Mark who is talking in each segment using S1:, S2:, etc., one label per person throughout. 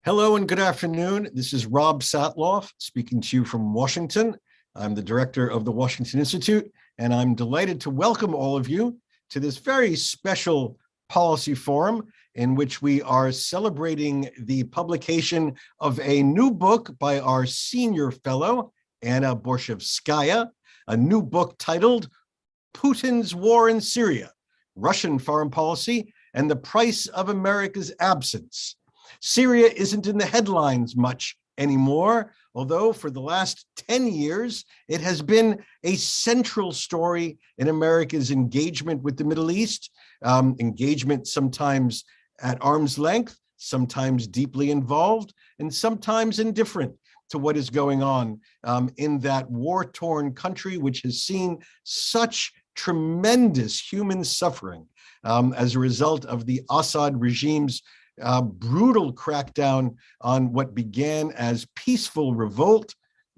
S1: Hello and good afternoon. This is Rob Satloff speaking to you from Washington. I'm the director of the Washington Institute, and I'm delighted to welcome all of you to this very special policy forum in which we are celebrating the publication of a new book by our senior fellow, Anna Borshchevskaya, a new book titled Putin's War in Syria, Russian Foreign Policy and the Price of America's Absence. Syria isn't in the headlines much anymore, although for the last 10 years, it has been a central story in America's engagement with the Middle East, engagement sometimes at arm's length, sometimes deeply involved, and sometimes indifferent to what is going on in that war-torn country, which has seen such tremendous human suffering as a result of the Assad regime's brutal crackdown on what began as peaceful revolt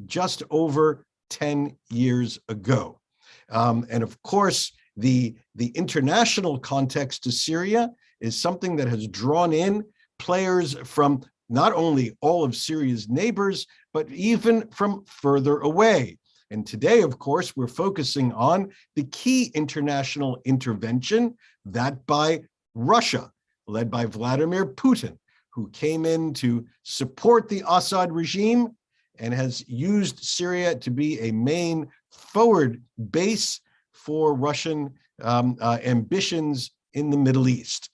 S1: just over 10 years ago. And of course, the international context to Syria is something that has drawn in players from not only all of Syria's neighbors, but even from further away. And today, of course, we're focusing on the key international intervention, that by Russia, led by Vladimir Putin, who came in to support the Assad regime and has used Syria to be a main forward base for Russian ambitions in the Middle East.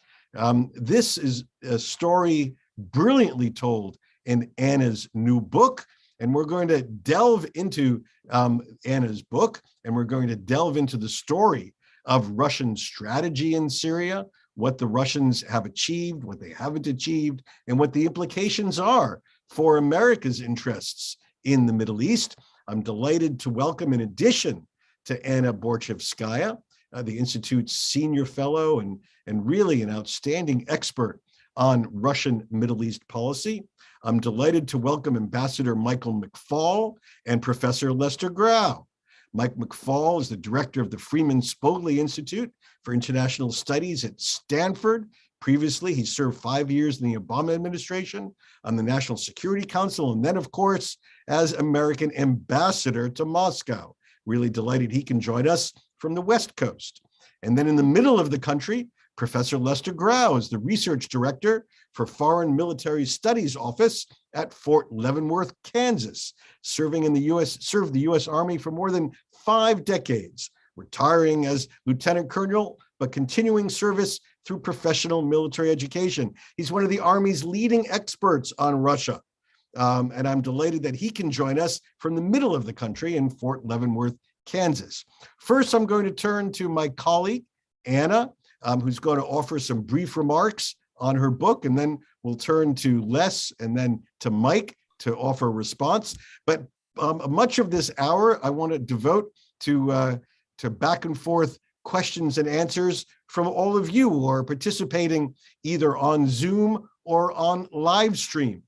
S1: This is a story brilliantly told in Anna's new book, and we're going to delve into Anna's book, and we're going to delve into the story of Russian strategy in Syria, what the Russians have achieved, what they haven't achieved, and what the implications are for America's interests in the Middle East. I'm delighted to welcome, in addition to Anna Borshchevskaya, the Institute's senior fellow and really an outstanding expert on Russian Middle East policy. I'm delighted to welcome Ambassador Michael McFaul and Professor Lester Grau. Mike McFaul is the director of the Freeman Spogli Institute for International Studies at Stanford. Previously, he served 5 years in the Obama administration on the National Security Council, and then, of course, as American ambassador to Moscow. Really delighted he can join us from the West Coast. And then in the middle of the country, Professor Lester Grau is the research director for Foreign Military Studies Office at Fort Leavenworth, Kansas, served the U.S. Army for more than 5 decades, retiring as lieutenant colonel, but continuing service through professional military education. He's one of the Army's leading experts on Russia. And I'm delighted that he can join us from the middle of the country in Fort Leavenworth, Kansas. First, I'm going to turn to my colleague, Anna, who's going to offer some brief remarks on her book, and then we'll turn to Les and then to Mike to offer a response. But much of this hour I want to devote to back and forth questions and answers from all of you who are participating either on Zoom or on live stream.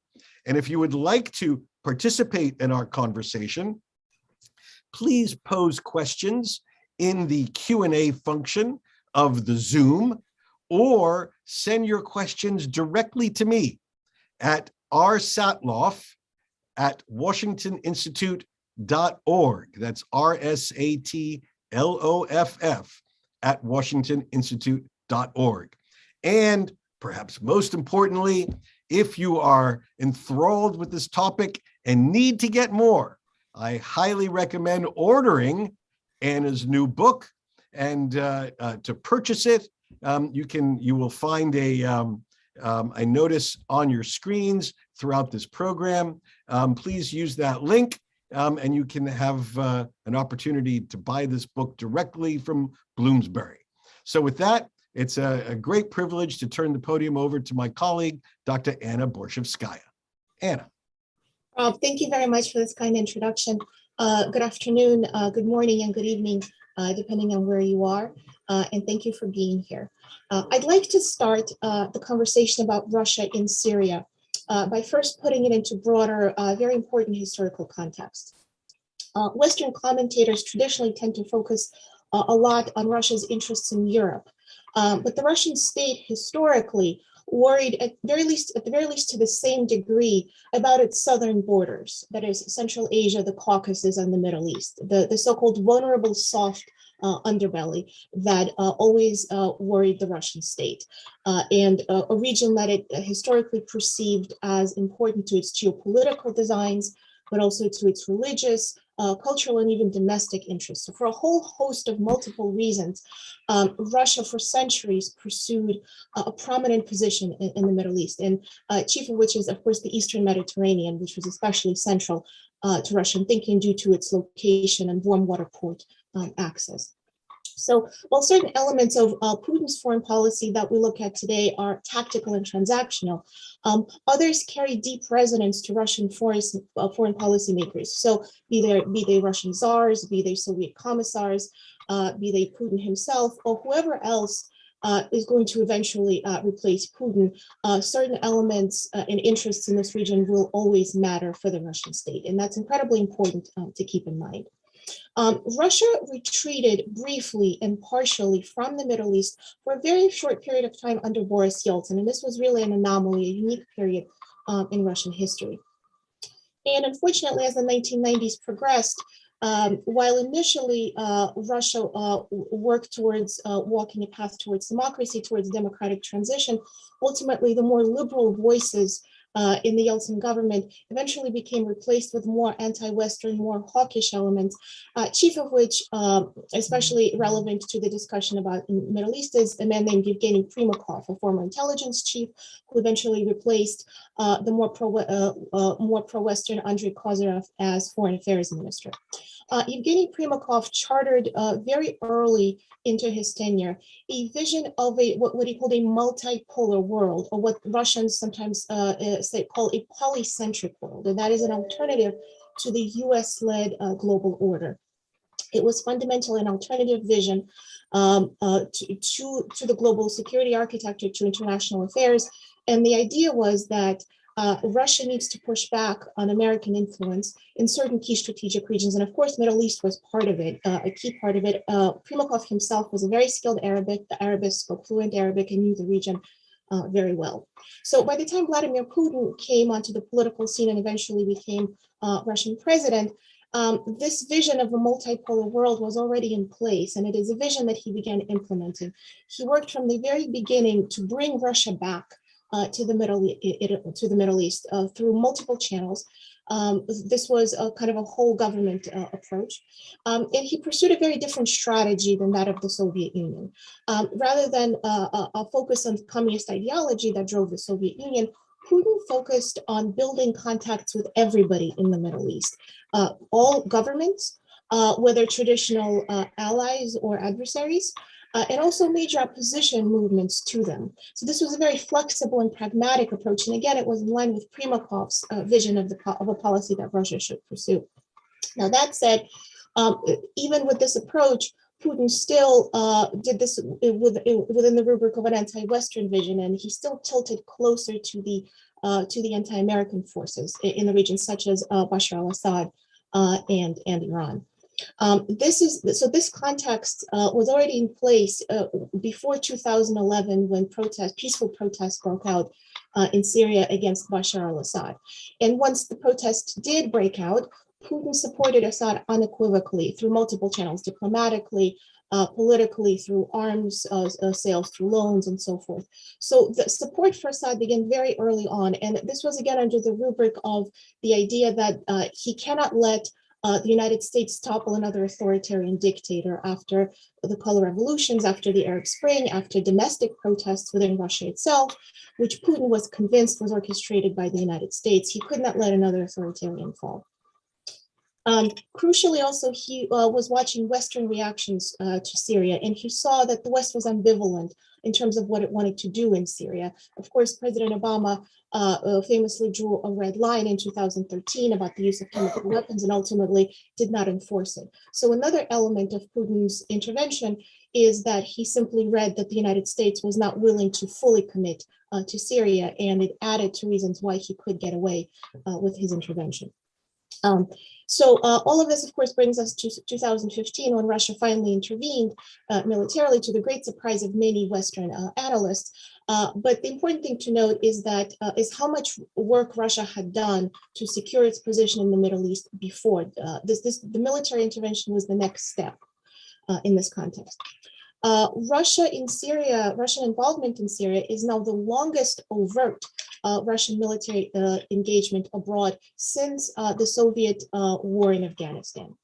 S1: And if you would like to participate in our conversation, please pose questions in the Q&A function of the Zoom, or send your questions directly to me at rsatloff@washingtoninstitute.org. That's RSATLOFF@washingtoninstitute.org. And perhaps most importantly, if you are enthralled with this topic and need to get more, I highly recommend ordering Anna's new book. And to purchase it, you will find a notice on your screens throughout this program. Please use that link, and you can have an opportunity to buy this book directly from Bloomsbury. So with that, it's a great privilege to turn the podium over to my colleague, Dr. Anna Borshchevskaya. Anna.
S2: Thank you very much for this kind introduction. Good afternoon, good morning, and good evening, depending on where you are. And thank you for being here. I'd like to start the conversation about Russia in Syria by first putting it into broader, very important historical context. Western commentators traditionally tend to focus a lot on Russia's interests in Europe, but the Russian state historically worried at the very least to the same degree about its southern borders, that is Central Asia, the Caucasus, and the Middle East, the so-called vulnerable soft underbelly that always worried the Russian state, and a region that it historically perceived as important to its geopolitical designs, but also to its religious, cultural, and even domestic interests. So for a whole host of multiple reasons, Russia for centuries pursued a prominent position in the Middle East, and chief of which is, of course, the Eastern Mediterranean, which was especially central to Russian thinking due to its location and warm water port access. So while certain elements of Putin's foreign policy that we look at today are tactical and transactional, others carry deep resonance to Russian foreign policymakers. So be they Russian czars, be they Soviet commissars, be they Putin himself, or whoever else is going to eventually replace Putin, certain elements and interests in this region will always matter for the Russian state. And that's incredibly important to keep in mind. Russia retreated briefly and partially from the Middle East for a very short period of time under Boris Yeltsin, and this was really an anomaly, a unique period in Russian history. And unfortunately, as the 1990s progressed, while initially Russia worked towards walking a path towards democracy, towards democratic transition, ultimately the more liberal voices in the Yeltsin government eventually became replaced with more anti-Western, more hawkish elements, chief of which, especially relevant to the discussion about the Middle East, is a man named Yevgeny Primakov, a former intelligence chief, who eventually replaced the more pro-Western Andrei Kozyrev as foreign affairs minister. Yevgeny Primakov chartered very early into his tenure a vision of what he called a multipolar world, or what Russians sometimes call a polycentric world, and that is an alternative to the US-led global order. It was fundamentally an alternative vision to the global security architecture, to international affairs, and the idea was that Russia needs to push back on American influence in certain key strategic regions. And of course, Middle East was part of it, a key part of it. Primakov himself was a very skilled Arabist, spoke fluent Arabic, and knew the region very well. So by the time Vladimir Putin came onto the political scene and eventually became Russian president, this vision of a multipolar world was already in place, and it is a vision that he began implementing. He worked from the very beginning to bring Russia back to the Middle East through multiple channels. This was a kind of a whole government approach. And he pursued a very different strategy than that of the Soviet Union. Rather than a focus on communist ideology that drove the Soviet Union, Putin focused on building contacts with everybody in the Middle East, all governments, whether traditional allies or adversaries, and also major opposition movements to them. So this was a very flexible and pragmatic approach. And again, it was in line with Primakov's vision of a policy that Russia should pursue. Now, that said, even with this approach, Putin still did this within the rubric of an anti-Western vision, and he still tilted closer to the anti-American forces in the region, such as Bashar al-Assad and Iran. This context was already in place before 2011, when peaceful protests broke out in Syria against Bashar al-Assad. And once the protests did break out, Putin supported Assad unequivocally through multiple channels, diplomatically, politically, through arms sales, through loans, and so forth. So the support for Assad began very early on, and this was again under the rubric of the idea that he cannot let the United States topple another authoritarian dictator after the color revolutions, after the Arab Spring, after domestic protests within Russia itself, which Putin was convinced was orchestrated by the United States. He could not let another authoritarian fall. Crucially, also, he was watching Western reactions to Syria, and he saw that the West was ambivalent in terms of what it wanted to do in Syria. Of course, President Obama famously drew a red line in 2013 about the use of chemical weapons and ultimately did not enforce it. So another element of Putin's intervention is that he simply read that the United States was not willing to fully commit to Syria, and it added to reasons why he could get away with his intervention. All of this, of course, brings us to 2015, when Russia finally intervened militarily, to the great surprise of many Western analysts. But the important thing to note is that how much work Russia had done to secure its position in the Middle East before. The military intervention was the next step in this context. Russian involvement in Syria is now the longest overt Russian military engagement abroad since the Soviet war in Afghanistan.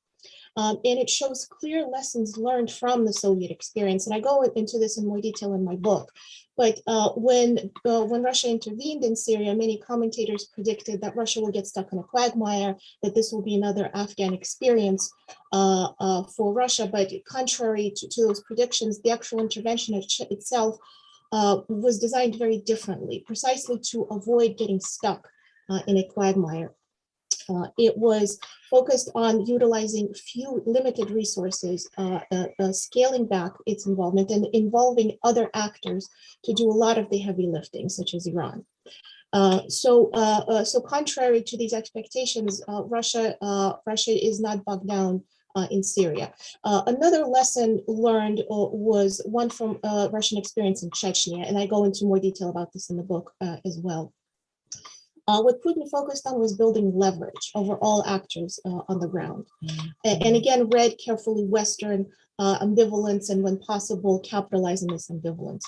S2: And it shows clear lessons learned from the Soviet experience. And I go into this in more detail in my book. But when Russia intervened in Syria, many commentators predicted that Russia will get stuck in a quagmire, that this will be another Afghan experience for Russia. But contrary to those predictions, the actual intervention itself was designed very differently, precisely to avoid getting stuck in a quagmire. It was focused on utilizing few limited resources, scaling back its involvement and involving other actors to do a lot of the heavy lifting, such as Iran. So contrary to these expectations, Russia is not bogged down in Syria. Another lesson learned was one from Russian experience in Chechnya, and I go into more detail about this in the book as well. What Putin focused on was building leverage over all actors on the ground. And again, read carefully Western ambivalence, and when possible, capitalizing this ambivalence.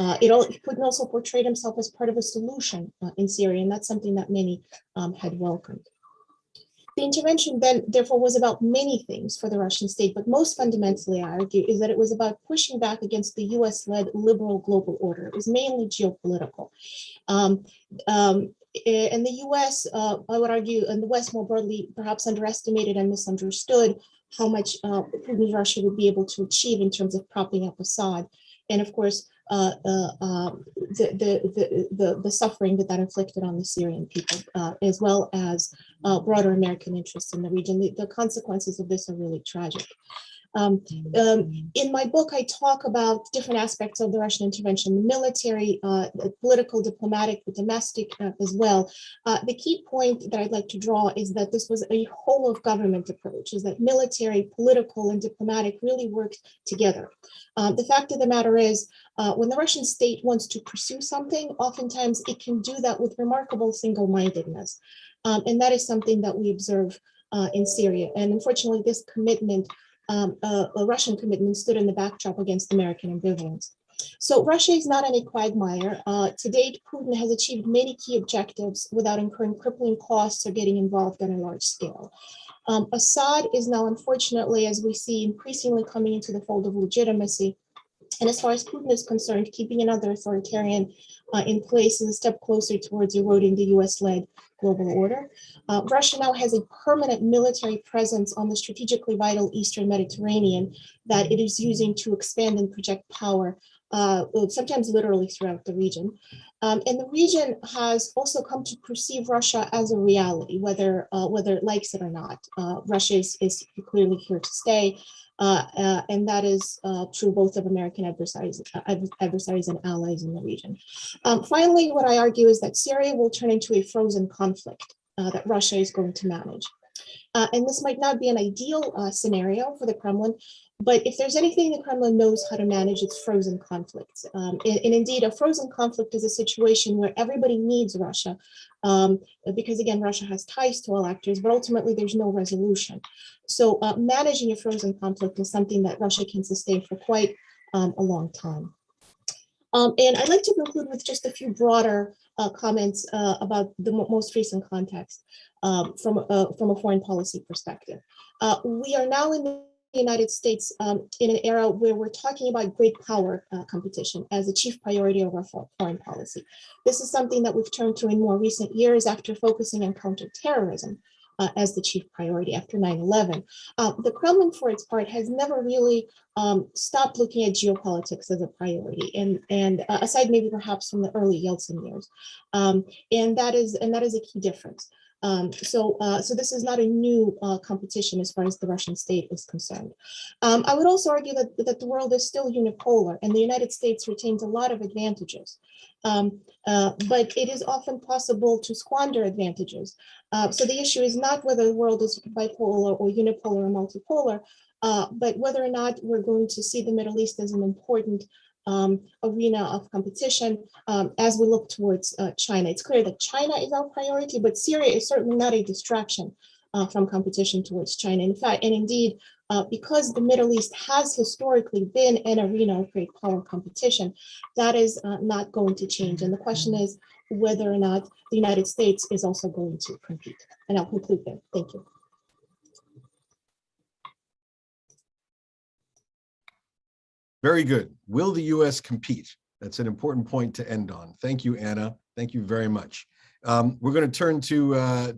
S2: Putin also portrayed himself as part of a solution in Syria, and that's something that many had welcomed. The intervention then, therefore, was about many things for the Russian state, but most fundamentally, I argue, is that it was about pushing back against the US-led liberal global order. It was mainly geopolitical. And the US, I would argue, and the West more broadly, perhaps underestimated and misunderstood how much Putin's Russia would be able to achieve in terms of propping up Assad. And of course, the suffering that inflicted on the Syrian people, as well as broader American interests in the region. The consequences of this are really tragic. In my book, I talk about different aspects of the Russian intervention: the military, the political, diplomatic, the domestic as well. The key point that I'd like to draw is that this was a whole of government approach, is that military, political, and diplomatic really worked together. The fact of the matter is, when the Russian state wants to pursue something, oftentimes it can do that with remarkable single-mindedness. And that is something that we observe in Syria. And unfortunately, this commitment, a Russian commitment, stood in the backdrop against American ambivalence. So Russia is not in a quagmire. To date, Putin has achieved many key objectives without incurring crippling costs or getting involved on a large scale. Assad is now, unfortunately, as we see, increasingly coming into the fold of legitimacy. And as far as Putin is concerned, keeping another authoritarian in place is a step closer towards eroding the US-led global order. Russia now has a permanent military presence on the strategically vital Eastern Mediterranean that it is using to expand and project power, sometimes literally throughout the region. And the region has also come to perceive Russia as a reality, whether it likes it or not. Russia is clearly here to stay. And that is true both of American adversaries and allies in the region. Finally, what I argue is that Syria will turn into a frozen conflict that Russia is going to manage. And this might not be an ideal scenario for the Kremlin, but if there's anything the Kremlin knows how to manage, it's frozen conflicts. And indeed, a frozen conflict is a situation where everybody needs Russia, because again, Russia has ties to all actors, but ultimately there's no resolution. So managing a frozen conflict is something that Russia can sustain for quite a long time. And I'd like to conclude with just a few broader comments about the most recent context from a foreign policy perspective. We are now in the United States in an era where we're talking about great power competition as a chief priority of our foreign policy. This is something that we've turned to in more recent years after focusing on counterterrorism as the chief priority after 9/11. The Kremlin, for its part, has never really stopped looking at geopolitics as a priority, and aside maybe perhaps from the early Yeltsin years, and that is a key difference. So this is not a new competition as far as the Russian state is concerned. I would also argue that the world is still unipolar, and the United States retains a lot of advantages. but it is often possible to squander advantages. So the issue is not whether the world is bipolar or unipolar or multipolar, but whether or not we're going to see the Middle East as an important arena of competition as we look towards China. It's clear that China is our priority, but Syria is certainly not a distraction from competition towards China. In fact, and indeed, because the Middle East has historically been an arena of great power competition, that is not going to change. And the question is whether or not the United States is also going to compete. And I'll conclude there. Thank you.
S1: Very good. Will the U.S. compete? That's an important point to end on. Thank you, Anna. Thank you very much. We're going to turn to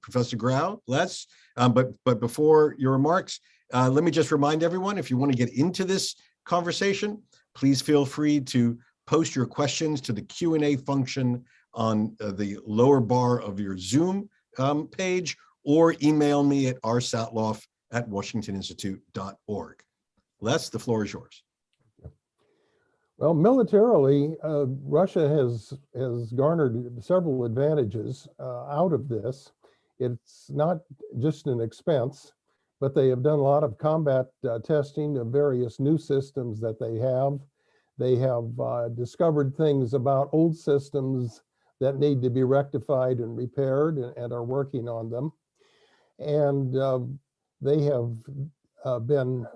S1: Professor Grau, Les, but before your remarks, let me just remind everyone, if you want to get into this conversation, please feel free to post your questions to the Q&A function on the lower bar of your Zoom page, or email me at rsatloff@washingtoninstitute.org. Les, the floor is yours.
S3: Well, militarily, Russia has garnered several advantages out of this. It's not just an expense, but they have done a lot of combat testing of various new systems that they have. They have discovered things about old systems that need to be rectified and repaired, and are working on them. And they have been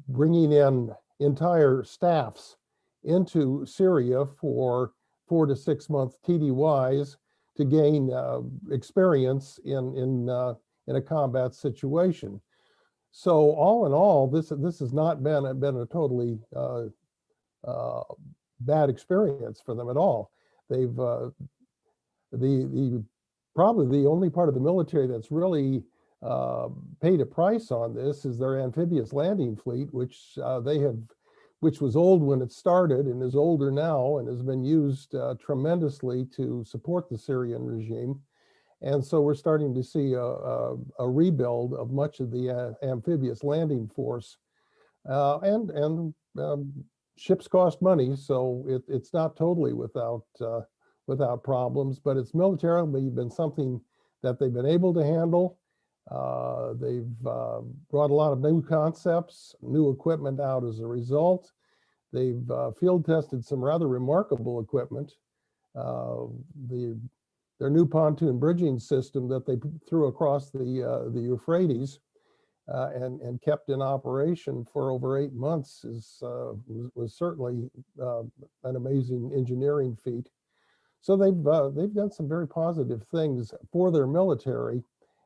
S3: bringing in entire staffs into Syria for 4 to 6 month TDYs to gain experience in a combat situation. So all in all, this has not been a totally bad experience for them at all. They've probably the only part of the military that's really paid a price on this is their amphibious landing fleet, which was old when it started and is older now, and has been used tremendously to support the Syrian regime. And so we're starting to see a rebuild of much of the amphibious landing force, and ships cost money, so it's not totally without problems, but it's militarily been something that they've been able to handle. They've brought a lot of new concepts, new equipment out as a result. They've field tested some rather remarkable equipment. Their new pontoon bridging system that they threw across the Euphrates and kept in operation for over 8 months was certainly an amazing engineering feat. So they've done some very positive things for their military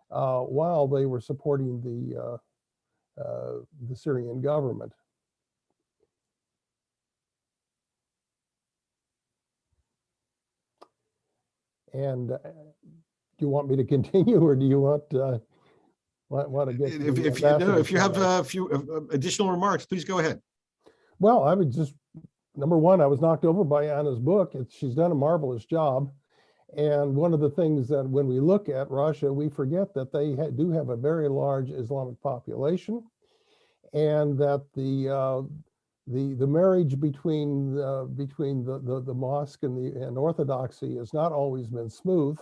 S3: while they were supporting the Syrian government. And do you want me to continue, or do you want to get?
S1: If you have a few additional remarks, please go ahead.
S3: Well, I would just, number one, I was knocked over by Anna's book. She's done a marvelous job. And one of the things that when we look at Russia, we forget that they do have a very large Islamic population, and that the marriage between the mosque and Orthodoxy has not always been smooth,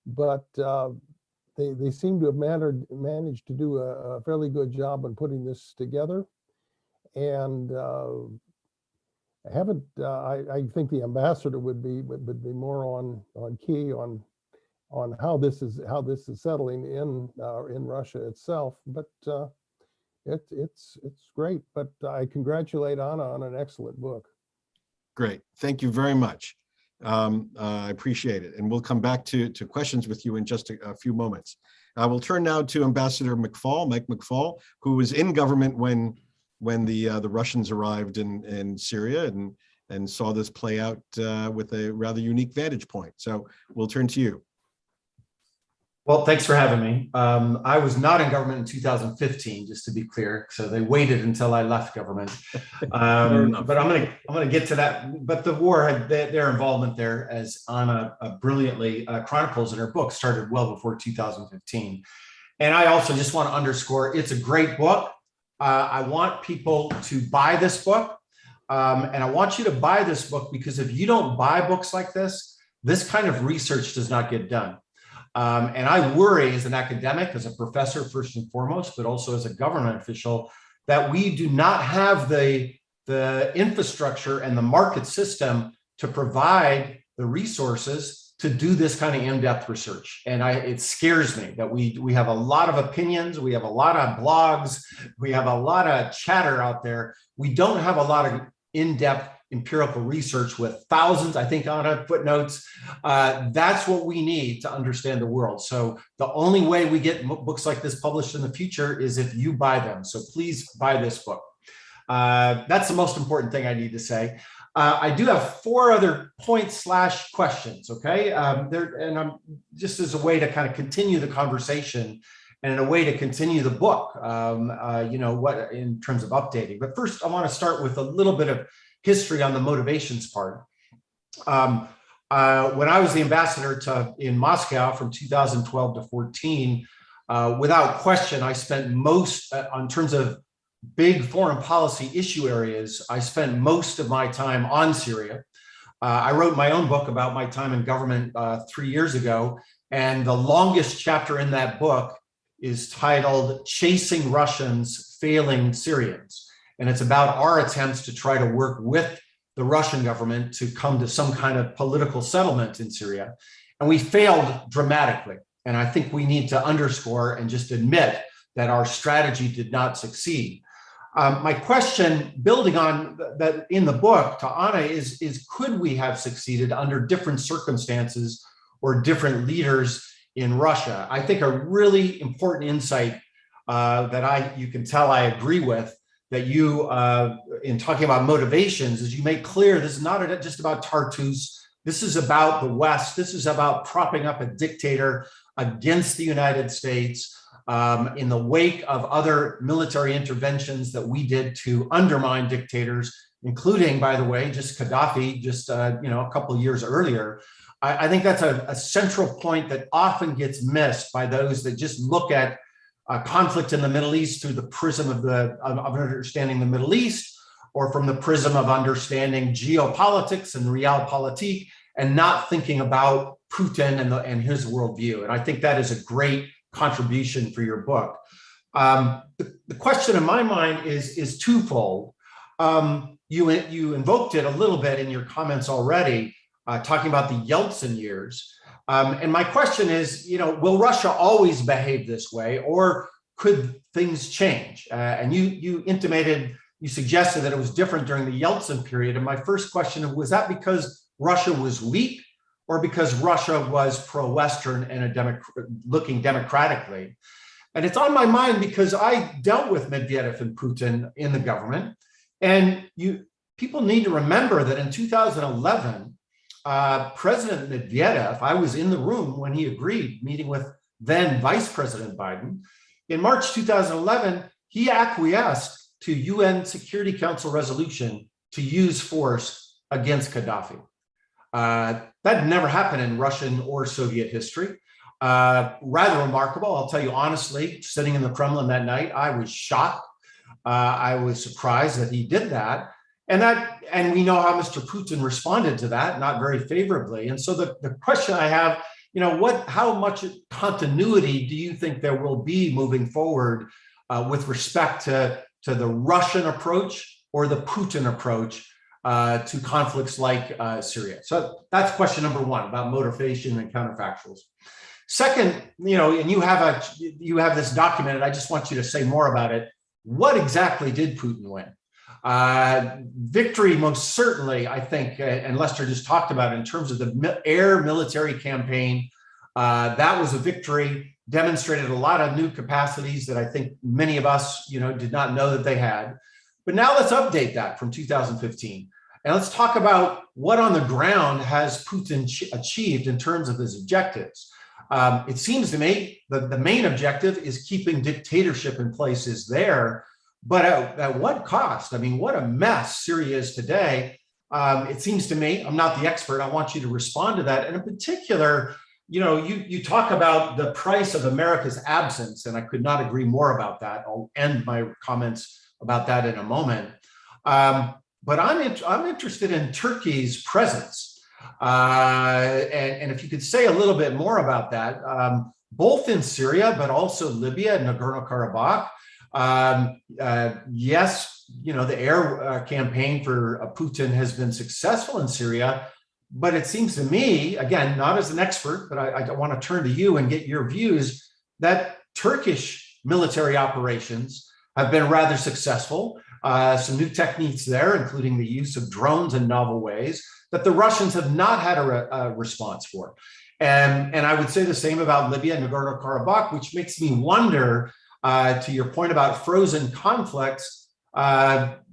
S3: but they seem to have managed to do a fairly good job in putting this together. And I think the ambassador would be more on key on how this is settling in Russia itself. But it's great. But I congratulate Anna on an excellent book.
S1: Great, thank you very much. I appreciate it, and we'll come back to questions with you in just a few moments. I will turn now to Ambassador McFaul, Mike McFaul, who was in government when the Russians arrived in Syria and saw this play out with a rather unique vantage point. So we'll turn to you.
S4: Well, thanks for having me. I was not in government in 2015, just to be clear. So they waited until I left government. But I'm gonna get to that. But the war had their involvement there, as Anna brilliantly chronicles in her book, started well before 2015. And I also just want to underscore, it's a great book. I want people to buy this book. And I want you to buy this book, because if you don't buy books like this kind of research does not get done. And I worry as an academic, as a professor, first and foremost, but also as a government official, that we do not have the infrastructure and the market system to provide the resources to do this kind of in-depth research. And it scares me that we have a lot of opinions, we have a lot of blogs, we have a lot of chatter out there. We don't have a lot of in-depth empirical research with thousands, I think, Anna, footnotes. That's what we need to understand the world. So the only way we get books like this published in the future is if you buy them. So please buy this book. That's the most important thing I need to say. I do have 4 other points / questions, okay? And I'm just as a way to kind of continue the conversation and in a way to continue the book, what in terms of updating. But first, I want to start with a little bit of history on the motivations part. When I was the ambassador in Moscow from 2012 to 14, without question, I spent most, in terms of big foreign policy issue areas, I spent most of my time on Syria. I wrote my own book about my time in government 3 years ago, and the longest chapter in that book is titled Chasing Russians, Failing Syrians. And it's about our attempts to try to work with the Russian government to come to some kind of political settlement in Syria. And we failed dramatically. And I think we need to underscore and just admit that our strategy did not succeed. My question, building on that in the book to Anna, is could we have succeeded under different circumstances or different leaders in Russia? I think a really important insight that you can tell I agree with, that you, in talking about motivations, is you make clear this is not just about Tartus. This is about the West. This is about propping up a dictator against the United States in the wake of other military interventions that we did to undermine dictators, including, by the way, just Gaddafi, a couple of years earlier. I think that's a central point that often gets missed by those that just look at conflict in the Middle East through the prism of understanding the Middle East, or from the prism of understanding geopolitics and realpolitik, and not thinking about Putin and his worldview. And I think that is a great contribution for your book. The question in my mind is twofold. You invoked it a little bit in your comments already, talking about the Yeltsin years. And my question is, will Russia always behave this way, or could things change? And you suggested that it was different during the Yeltsin period. And my first question was that because Russia was weak, or because Russia was pro-Western and looking democratically? And it's on my mind because I dealt with Medvedev and Putin in the government. And people need to remember that in 2011, President Medvedev, I was in the room when he agreed, meeting with then Vice President Biden. In March 2011, he acquiesced to UN Security Council resolution to use force against Gaddafi. That never happened in Russian or Soviet history. Rather remarkable, I'll tell you honestly, sitting in the Kremlin that night, I was shocked. I was surprised that he did that. And we know how Mr. Putin responded to that, not very favorably. And so the question I have, how much continuity do you think there will be moving forward with respect to the Russian approach or the Putin approach to conflicts like Syria? So that's question number one about motivation and counterfactuals. Second, and you have this documented. I just want you to say more about it. What exactly did Putin win? Victory, most certainly, I think, and Lester just talked about it, in terms of the air military campaign. That was a victory, demonstrated a lot of new capacities that I think many of us, did not know that they had. But now let's update that from 2015. And let's talk about what on the ground has Putin achieved in terms of his objectives. It seems to me that the main objective is keeping dictatorship in place there. But at what cost? I mean, what a mess Syria is today. It seems to me, I'm not the expert, I want you to respond to that. And in particular, you talk about the price of America's absence, and I could not agree more about that. I'll end my comments about that in a moment. but I'm interested in Turkey's presence. And if you could say a little bit more about that, both in Syria, but also Libya and Nagorno-Karabakh. Yes, the air campaign for Putin has been successful in Syria, but it seems to me, again, not as an expert, but I want to turn to you and get your views, that Turkish military operations have been rather successful. Some new techniques there, including the use of drones in novel ways, that the Russians have not had a response for. And I would say the same about Libya and Nagorno-Karabakh, which makes me wonder, to your point about frozen conflicts,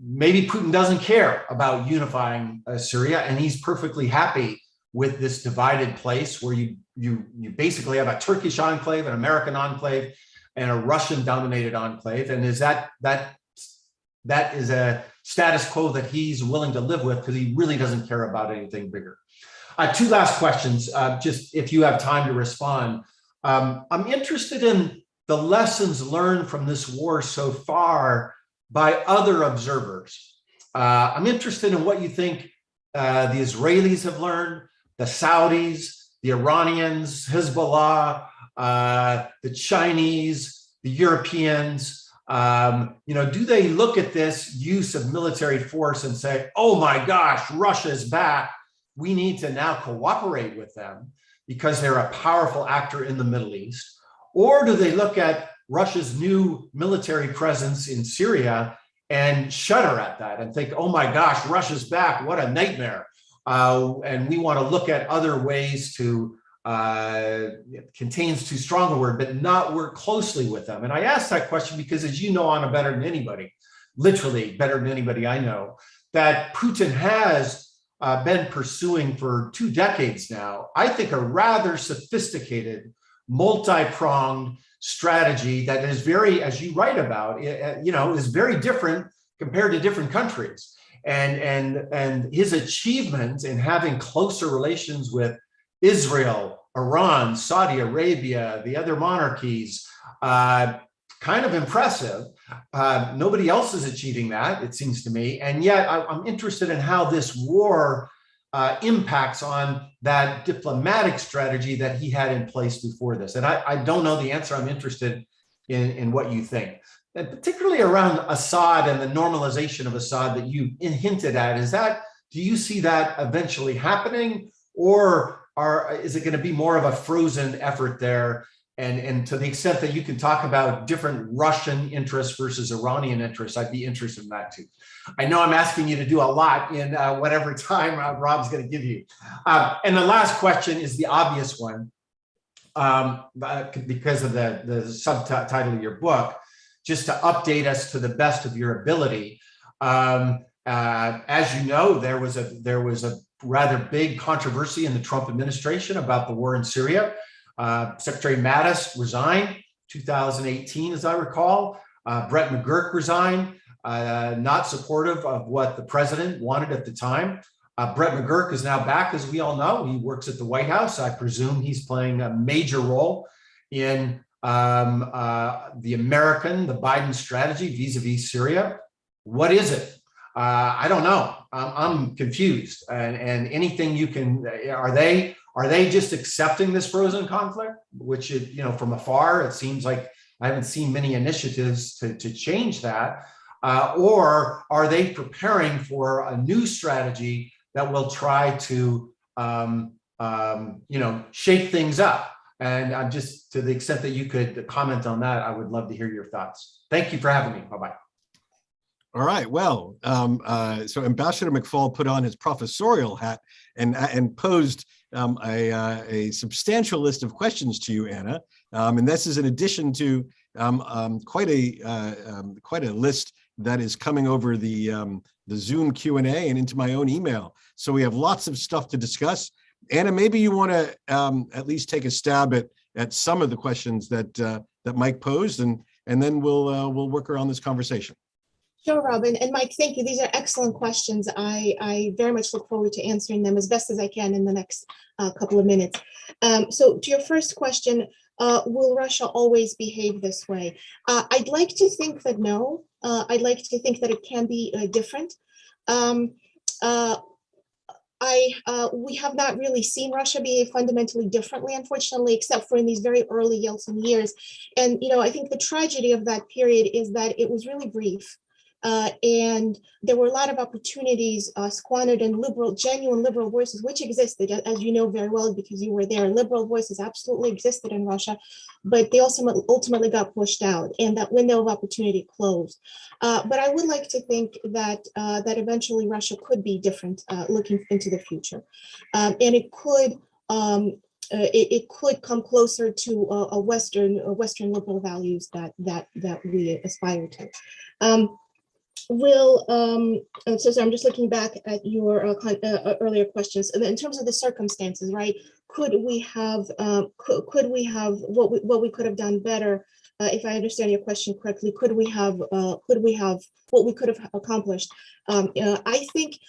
S4: maybe Putin doesn't care about unifying Syria, and he's perfectly happy with this divided place where you basically have a Turkish enclave, an American enclave, and a Russian-dominated enclave. And is that is a status quo that he's willing to live with because he really doesn't care about anything bigger. Two last questions, just if you have time to respond. I'm interested in the lessons learned from this war so far by other observers. I'm interested in what you think the Israelis have learned, the Saudis, the Iranians, Hezbollah, the Chinese, the Europeans. Do they look at this use of military force and say, oh my gosh, Russia's back. We need to now cooperate with them because they're a powerful actor in the Middle East? Or do they look at Russia's new military presence in Syria and shudder at that and think, oh my gosh, Russia's back, what a nightmare. And we want to look at other ways to, contains too strong a word, but not work closely with them. And I ask that question because, as you know, Anna, better than anybody, literally better than anybody I know, that Putin has been pursuing for 2 decades now, I think a rather sophisticated, multi-pronged strategy that is very, as you write about, is very different compared to different countries. And his achievement in having closer relations with Israel, Iran, Saudi Arabia, the other monarchies, kind of impressive. Nobody else is achieving that, it seems to me. And yet I'm interested in how this war impacts on that diplomatic strategy that he had in place before this. And I don't know the answer. I'm interested in what you think. And particularly around Assad and the normalization of Assad that you hinted at, do you see that eventually happening, or is it going to be more of a frozen effort there? And to the extent that you can talk about different Russian interests versus Iranian interests, I'd be interested in that too. I know I'm asking you to do a lot in whatever time Rob's going to give you. And the last question is the obvious one, because of the subtitle of your book, just to update us to the best of your ability. As you know, there was a rather big controversy in the Trump administration about the war in Syria. Secretary Mattis resigned 2018, as I recall. Brett McGurk resigned, not supportive of what the president wanted at the time. Brett McGurk is now back, as we all know. He works at the White House. I presume he's playing a major role in the Biden strategy vis-a-vis Syria. What is it? I don't know. I'm confused. And anything you can, are they just accepting this frozen conflict, which, from afar, it seems like I haven't seen many initiatives to change that. Or are they preparing for a new strategy that will try to, shake things up? And I'm just, to the extent that you could comment on that, I would love to hear your thoughts. Thank you for having me. Bye-bye.
S1: All right. Well, so Ambassador McFaul put on his professorial hat and posed a substantial list of questions to you, Anna. And this is in addition to quite a list that is coming over the Zoom Q&A and into my own email. So we have lots of stuff to discuss. Anna, maybe you want to at least take a stab at some of the questions that Mike posed, and then we'll work around this conversation.
S2: Sure, Robin. And Mike, thank you. These are excellent questions. I very much look forward to answering them as best as I can in the next couple of minutes. So to your first question, will Russia always behave this way? I'd like to think that no. I'd like to think that it can be different. We have not really seen Russia behave fundamentally differently, unfortunately, except for in these very early Yeltsin years. And I think the tragedy of that period is that it was really brief. And there were a lot of opportunities squandered, and genuine liberal voices, which existed, as you know very well because you were there. Liberal voices absolutely existed in Russia, but they also ultimately got pushed out, and that window of opportunity closed. But I would like to think that that eventually Russia could be different, looking into the future, and it could. It could come closer to a Western liberal values that we aspire to. So I'm just looking back at your earlier questions. And in terms of the circumstances, right? Could we have what we could have done better? If I understand your question correctly, could we have what we could have accomplished? I think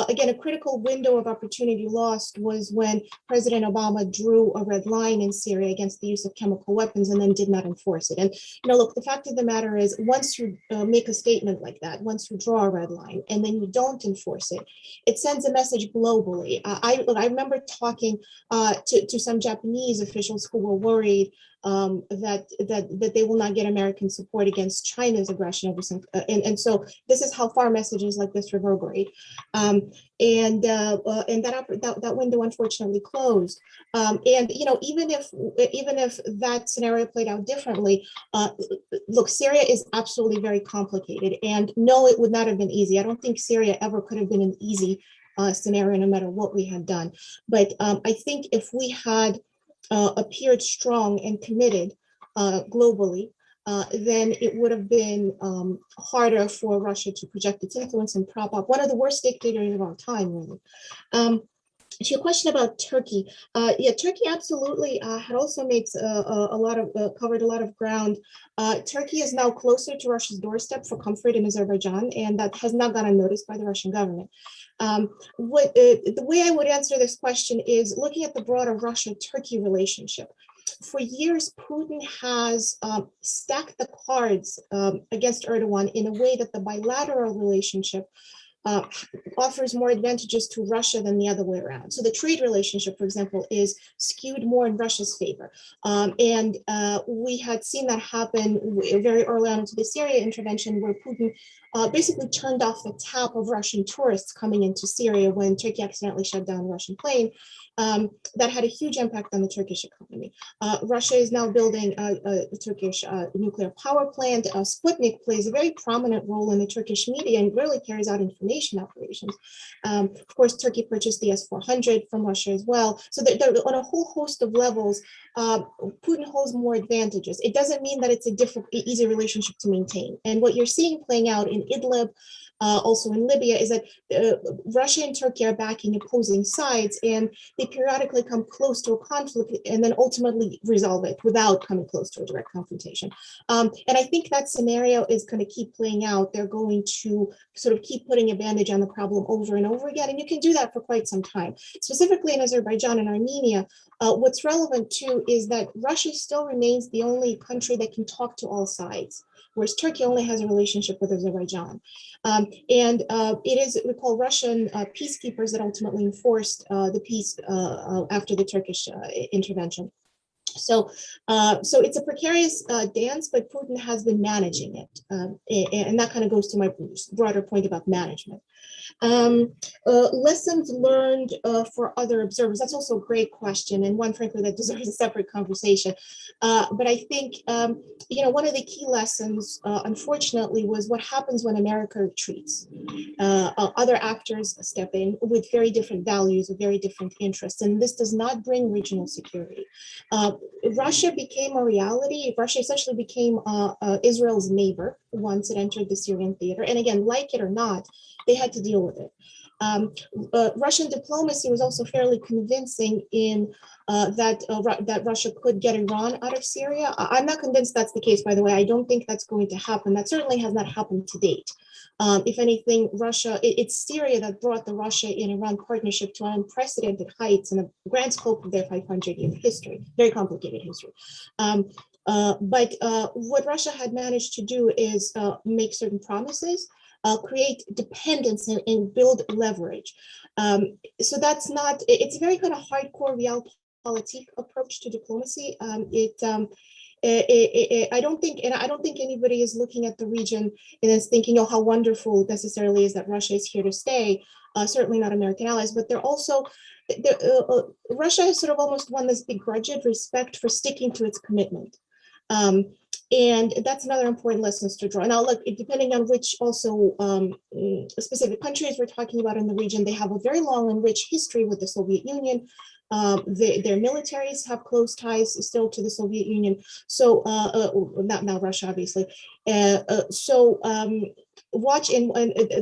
S2: again, a critical window of opportunity lost was when President Obama drew a red line in Syria against the use of chemical weapons and then did not enforce it. And look, the fact of the matter is, once you make a statement like that, once you draw a red line and then you don't enforce it, it sends a message globally. I remember talking to some Japanese officials who were worried that they will not get American support against China's aggression over some, and so this is how far messages like this reverberate, and that window unfortunately closed. And even if that scenario played out differently, look, Syria is absolutely very complicated, and no, it would not have been easy. I don't think Syria ever could have been an easy scenario, no matter what we had done. But I think if we had appeared strong and committed globally, then it would have been harder for Russia to project its influence and prop up one of the worst dictators of our time, really. To your question about Turkey, yeah, Turkey absolutely had also makes covered a lot of ground. Turkey is now closer to Russia's doorstep for comfort in Azerbaijan, and that has not gone unnoticed by the Russian government. The way I would answer this question is looking at the broader Russia-Turkey relationship. For years, Putin has stacked the cards against Erdogan in a way that the bilateral relationship offers more advantages to Russia than the other way around. So the trade relationship, for example, is skewed more in Russia's favor. And we had seen that happen very early on into the Syria intervention, where Putin basically turned off the tap of Russian tourists coming into Syria when Turkey accidentally shut down a Russian plane. That had a huge impact on the Turkish economy. Russia is now building a Turkish nuclear power plant. Sputnik plays a very prominent role in the Turkish media and really carries out information operations. Of course, Turkey purchased the S-400 from Russia as well. So on a whole host of levels, Putin holds more advantages. It doesn't mean that it's a easy relationship to maintain. And what you're seeing playing out in Idlib, also in Libya, is that Russia and Turkey are backing opposing sides, and they periodically come close to a conflict and then ultimately resolve it without coming close to a direct confrontation. And I think that scenario is going to keep playing out. They're going to sort of keep putting a bandage on the problem over and over again, and you can do that for quite some time. Specifically in Azerbaijan and Armenia, what's relevant too is that Russia still remains the only country that can talk to all sides, whereas Turkey only has a relationship with Azerbaijan. And it is, we call Russian peacekeepers that ultimately enforced the peace after the Turkish intervention. So it's a precarious dance, but Putin has been managing it. And that kind of goes to my broader point about management. Lessons learned for other observers. That's also a great question, and one, frankly, that deserves a separate conversation. But I think, one of the key lessons, unfortunately, was what happens when America retreats. Other actors step in with very different values, with very different interests, and this does not bring regional security. Russia became a reality. Russia essentially became Israel's neighbor once it entered the Syrian theater. And again, like it or not, they had to deal with it. Russian diplomacy was also fairly convincing in that Russia could get Iran out of Syria. I'm not convinced that's the case, by the way. I don't think that's going to happen. That certainly has not happened to date. If anything, it's Syria that brought the Russia and Iran partnership to unprecedented heights in the grand scope of their 500-year history, very complicated history. But what Russia had managed to do is make certain promises create dependence and build leverage. So that's not, it's a very kind of hardcore realpolitik approach to diplomacy. I don't think anybody is looking at the region and is thinking, oh, how wonderful necessarily is that Russia is here to stay. Certainly not American allies, but they're also, Russia has sort of almost won this begrudged respect for sticking to its commitment. And that's another important lesson to draw. Now, look, depending on which also specific countries we're talking about in the region, they have a very long and rich history with the Soviet Union. Their militaries have close ties still to the Soviet Union. So not now Russia, obviously. Watch and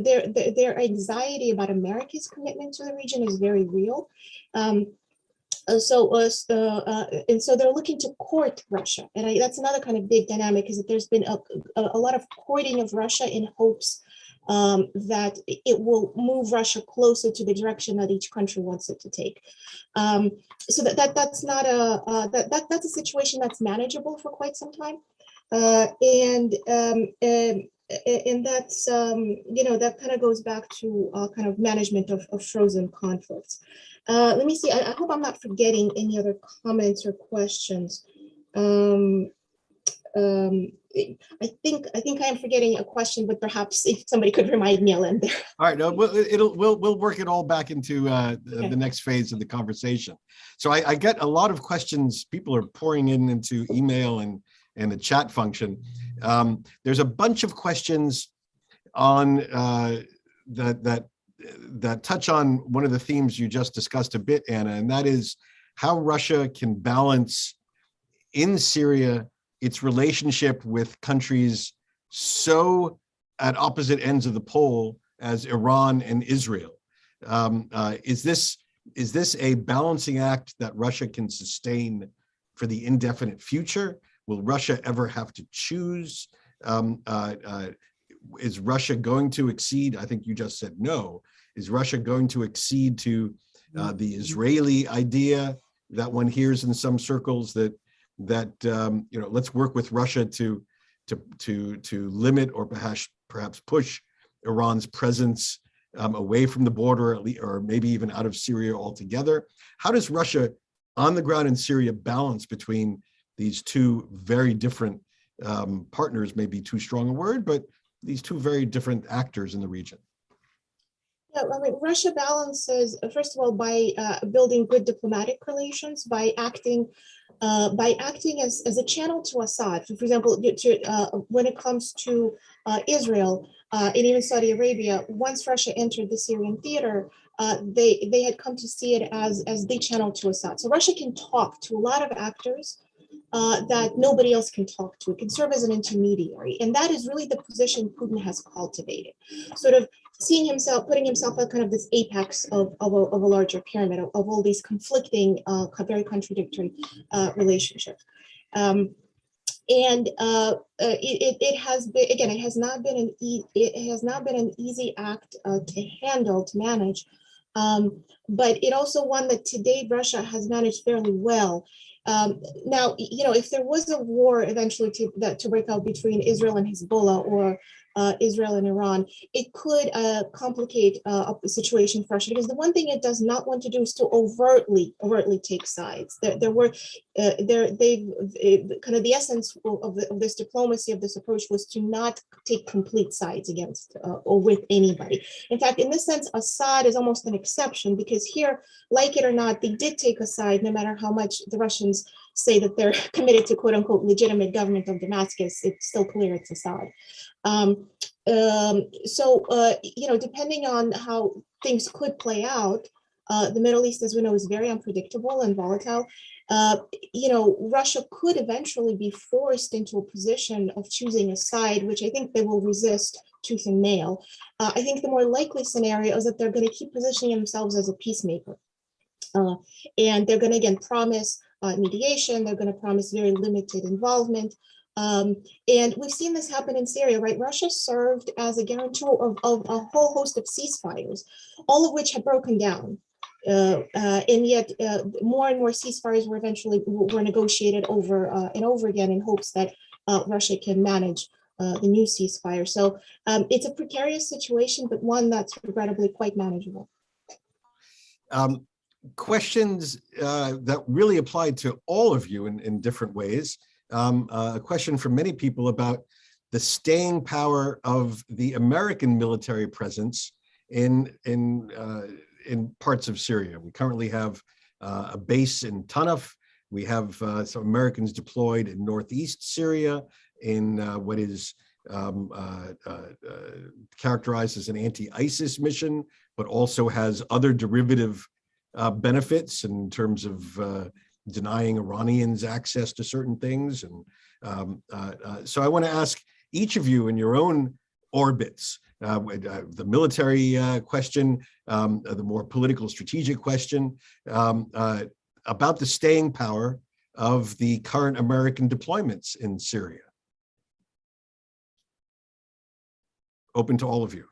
S2: their anxiety about America's commitment to the region is very real. And so they're looking to court Russia, and that's another kind of big dynamic, is that there's been a lot of courting of Russia in hopes that it will move Russia closer to the direction that each country wants it to take. So that's not that's a situation that's manageable for quite some time, and that's that kind of goes back to kind of management of frozen conflicts. Let me see. I hope I'm not forgetting any other comments or questions. I think I am forgetting a question, but perhaps if somebody could remind me, I'll end there.
S1: All right, no, we'll work it all back into the next phase of the conversation. So I get a lot of questions. People are pouring into email and the chat function. There's a bunch of questions on that touch on one of the themes you just discussed a bit, Anna, and that is how Russia can balance in Syria its relationship with countries so at opposite ends of the pole as Iran and Israel. Is this a balancing act that Russia can sustain for the indefinite future? Will Russia ever have to choose? Is Russia going to accede? I think you just said no. Is Russia going to accede to the Israeli idea that one hears in some circles that let's work with Russia to limit or perhaps push Iran's presence away from the border, or maybe even out of Syria altogether? How does Russia on the ground in Syria balance between these two very different partners? Maybe too strong a word, but these two very different actors in the region?
S2: Yeah, I mean, Russia balances, first of all, by building good diplomatic relations, by acting as a channel to Assad. For example, when it comes to Israel and even Saudi Arabia, once Russia entered the Syrian theater, they had come to see it as the channel to Assad. So Russia can talk to a lot of actors that nobody else can talk to. It can serve as an intermediary. And that is really the position Putin has cultivated, sort of putting himself at kind of this apex of a larger pyramid of all these conflicting, very contradictory relationships. It has been, again, it has not been an easy act to handle, to manage, but it also one that to date Russia has managed fairly well. Now, if there was a war eventually to break out between Israel and Hezbollah, or Israel and Iran, it could complicate the situation for Russia, because the one thing it does not want to do is to overtly take sides. Kind of the essence of this diplomacy, of this approach, was to not take complete sides against or with anybody. In fact, in this sense, Assad is almost an exception, because here, like it or not, they did take a side, no matter how much the Russians say that they're committed to quote unquote legitimate government of Damascus. It's still clear it's Assad. Depending on how things could play out, the Middle East, as we know, is very unpredictable and volatile. Russia could eventually be forced into a position of choosing a side, which I think they will resist tooth and nail. I think the more likely scenario is that they're going to keep positioning themselves as a peacemaker. And they're going to, again, promise mediation. They're going to promise very limited involvement. And we've seen this happen in Syria, right? Russia served as a guarantor of a whole host of ceasefires, all of which have broken down. And yet more and more ceasefires were negotiated over and over again in hopes that Russia can manage the new ceasefire. So it's a precarious situation, but one that's regrettably quite manageable.
S1: Questions that really apply to all of you in different ways. A question from many people about the staying power of the American military presence in parts of Syria. We currently have a base in Tanaf. We have some Americans deployed in northeast Syria in what is characterized as an anti-ISIS mission, but also has other derivative benefits in terms of denying Iranians access to certain things. And so I want to ask each of you in your own orbits, the military question, the more political strategic question, about the staying power of the current American deployments in Syria. Open to all of you.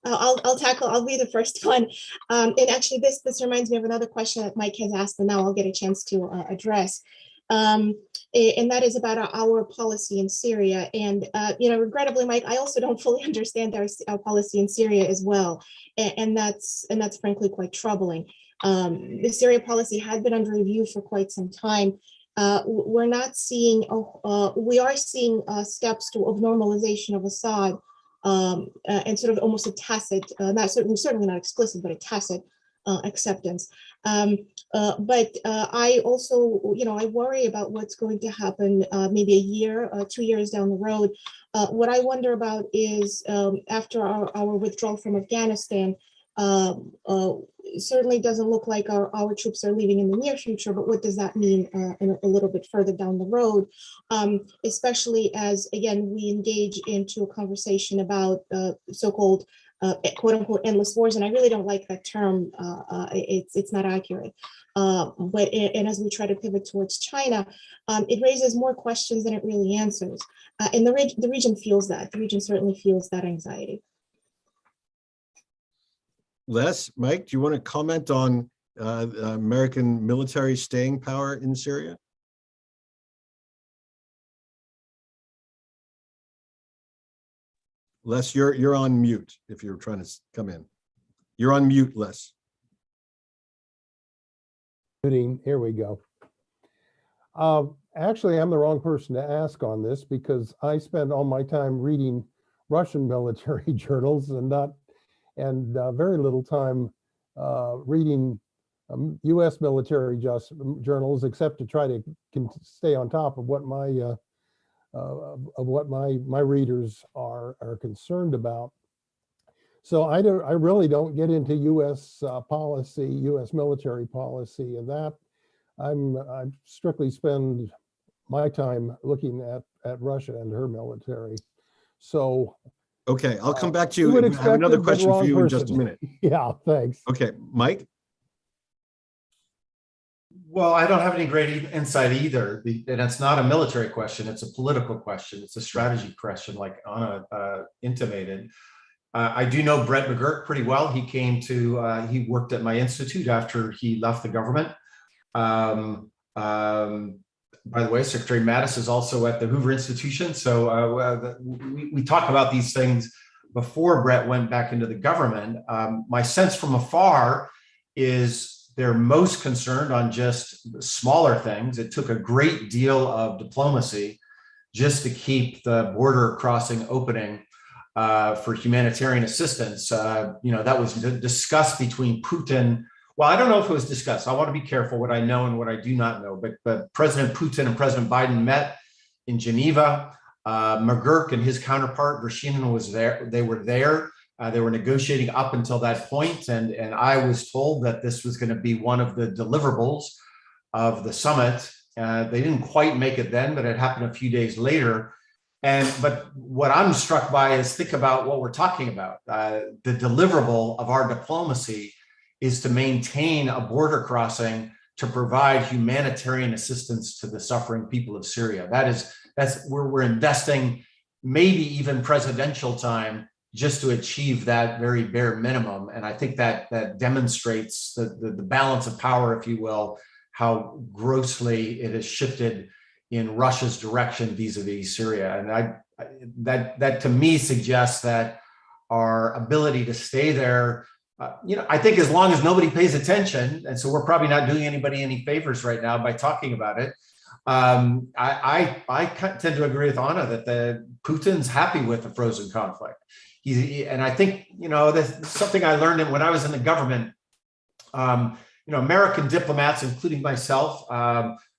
S2: I'll be the first one. And actually this reminds me of another question that Mike has asked, and now I'll get a chance to address. And that is about our policy in Syria. And, regrettably, Mike, I also don't fully understand our policy in Syria as well. And that's frankly quite troubling. The Syria policy had been under review for quite some time. We're not seeing, we are seeing steps of normalization of Assad, and sort of almost a tacit, certainly not explicit, but a tacit acceptance. But I also, I worry about what's going to happen maybe a year, 2 years down the road. What I wonder about is after our withdrawal from Afghanistan, certainly doesn't look like our troops are leaving in the near future, but what does that mean a little bit further down the road, especially as, again, we engage into a conversation about so-called quote unquote endless wars. And I really don't like that term. It's not accurate. But as we try to pivot towards China, it raises more questions than it really answers. And the region feels that. The region certainly feels that anxiety.
S1: Les, Mike, do you want to comment on American military staying power in Syria? Les, you're on mute if you're trying to come in. You're on mute, Les.
S3: Here we go. Actually, I'm the wrong person to ask on this because I spend all my time reading Russian military journals and very little time reading U.S. military journals, except to try to stay on top of what my readers are concerned about. So I really don't get into U.S. policy, U.S. military policy, and that I strictly spend my time looking at Russia and her military. So.
S1: Okay, I'll come back to you. I have another question for you in just a minute.
S3: Yeah, thanks.
S1: Okay, Mike?
S4: Well, I don't have any great insight either. And it's not a military question. It's a political question. It's a strategy question, like Anna intimated. I do know Brett McGurk pretty well. He came to, he worked at my institute after he left the government. By the way, Secretary Mattis is also at the Hoover Institution. So we talk about these things before Brett went back into the government. My sense from afar is they're most concerned on just smaller things. It took a great deal of diplomacy just to keep the border crossing opening for humanitarian assistance. That was discussed between Putin. Well, I don't know if it was discussed. I want to be careful what I know and what I do not know, but President Putin and President Biden met in Geneva. McGurk and his counterpart, Vershinin, was there. They were there. They were negotiating up until that point, and I was told that this was going to be one of the deliverables of the summit. They didn't quite make it then, but it happened a few days later. But what I'm struck by is think about what we're talking about. The deliverable of our diplomacy is to maintain a border crossing to provide humanitarian assistance to the suffering people of Syria. That's where we're investing maybe even presidential time just to achieve that very bare minimum. And I think that demonstrates the balance of power, if you will, how grossly it has shifted in Russia's direction vis-a-vis Syria. And that to me suggests that our ability to stay there, I think as long as nobody pays attention, and so we're probably not doing anybody any favors right now by talking about it. I tend to agree with Anna that Putin's happy with the frozen conflict. And I think, that's something I learned when I was in the government. American diplomats, including myself,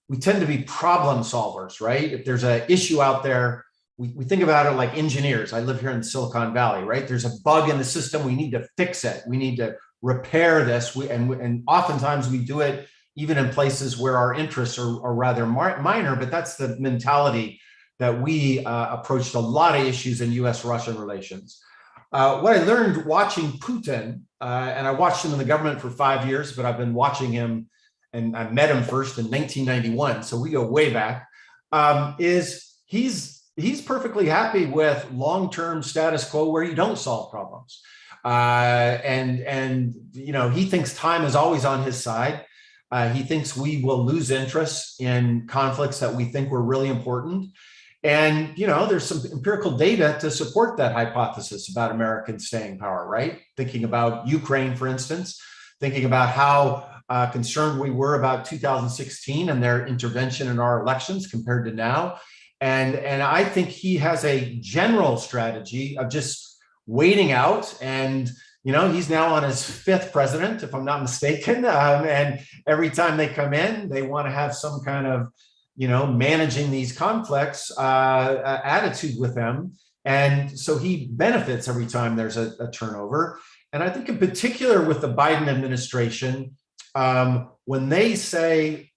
S4: we tend to be problem solvers, right? If there's an issue out there, we think about it like engineers. I live here in Silicon Valley, right? There's a bug in the system. We need to fix it. We need to repair this. And oftentimes we do it even in places where our interests are rather minor, but that's the mentality that we approached a lot of issues in US-Russian relations. What I learned watching Putin, and I watched him in the government for 5 years, but I've been watching him, and I met him first in 1991, so we go way back, is he's perfectly happy with long-term status quo where you don't solve problems. And he thinks time is always on his side. He thinks we will lose interest in conflicts that we think were really important. And, there's some empirical data to support that hypothesis about American staying power, right? Thinking about Ukraine, for instance, thinking about how concerned we were about 2016 and their intervention in our elections compared to now. And I think he has a general strategy of just waiting out. And, he's now on his 5th president, if I'm not mistaken. And every time they come in, they want to have some kind of, managing these conflicts attitude with them. And so he benefits every time there's a turnover. And I think in particular with the Biden administration, when they say,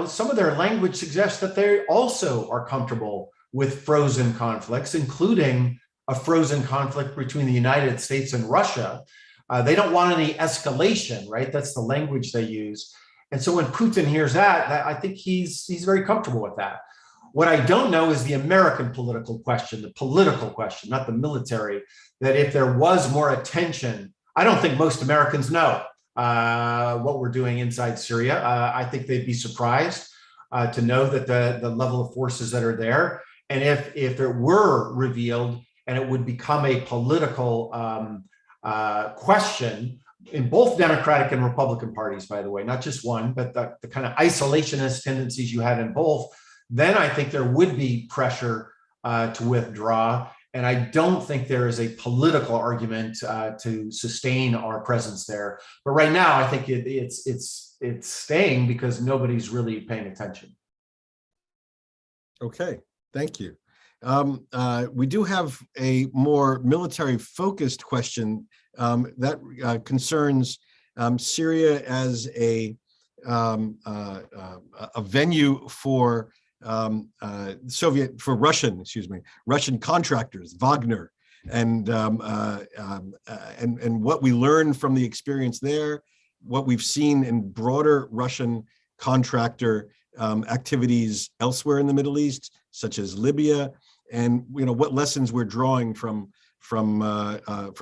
S4: some of their language suggests that they also are comfortable with frozen conflicts, including a frozen conflict between the United States and Russia. They don't want any escalation, right? That's the language they use. And so when Putin hears that, I think he's very comfortable with that. What I don't know is the American political question, not the military, that if there was more attention, I don't think most Americans know what we're doing inside Syria. I think they'd be surprised to know that the level of forces that are there. And if it were revealed and it would become a political question in both Democratic and Republican parties, by the way, not just one, but the kind of isolationist tendencies you had in both, then I think there would be pressure to withdraw. And I don't think there is a political argument to sustain our presence there. But right now, I think it's staying because nobody's really paying attention.
S1: Okay, thank you. We do have a more military-focused question that concerns Syria as a venue for Russian contractors, Wagner, and what we learned from the experience there, what we've seen in broader Russian contractor activities elsewhere in the Middle East, such as Libya, and what lessons we're drawing from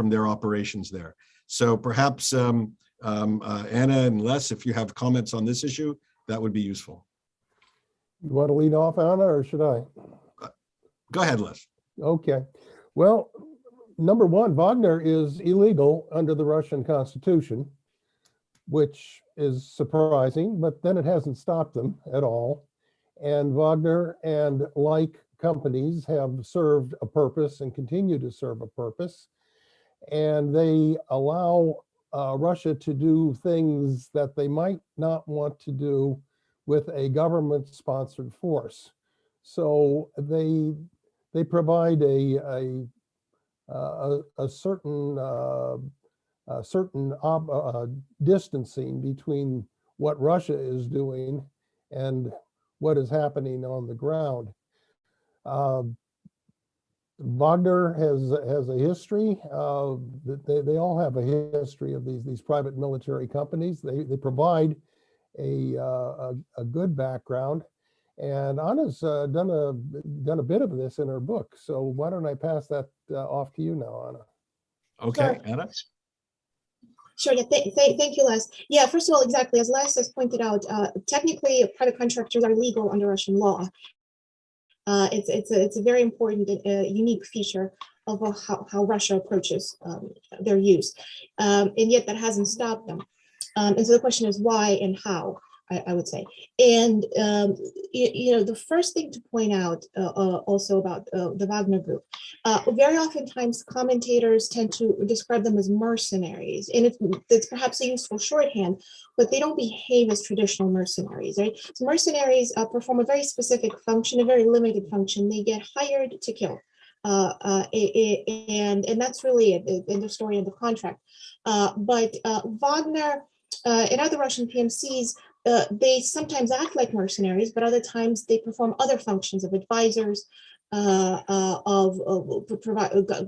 S1: their operations there. So perhaps Anna and Les, if you have comments on this issue, that would be useful.
S3: You want to lead off, Anna, or should I?
S1: Go ahead, Les.
S3: Okay. Well, number one, Wagner is illegal under the Russian Constitution, which is surprising, but then it hasn't stopped them at all. And Wagner and like companies have served a purpose and continue to serve a purpose. And they allow Russia to do things that they might not want to do with a government-sponsored force. So they provide a certain distancing between what Russia is doing and what is happening on the ground. Wagner has a history. They all have a history of these private military companies. They provide a good background, and Anna's done a bit of this in her book. So why don't I pass that off to you now, Anna?
S1: Okay,
S2: Sure.
S1: Anna.
S2: Sure. Yeah. Thank you, Les. Yeah. First of all, exactly as Les has pointed out, technically, private contractors are legal under Russian law. It's a very important, unique feature of how Russia approaches their use, and yet that hasn't stopped them. And so the question is why and how, I would say. And the first thing to point out also about the Wagner Group, very oftentimes commentators tend to describe them as mercenaries, and it's perhaps a useful shorthand, but they don't behave as traditional mercenaries, right? So mercenaries perform a very specific function, a very limited function. They get hired to kill. And that's really it in the story of the contract. But Wagner and other Russian PMCs, they sometimes act like mercenaries, but other times they perform other functions of advisors,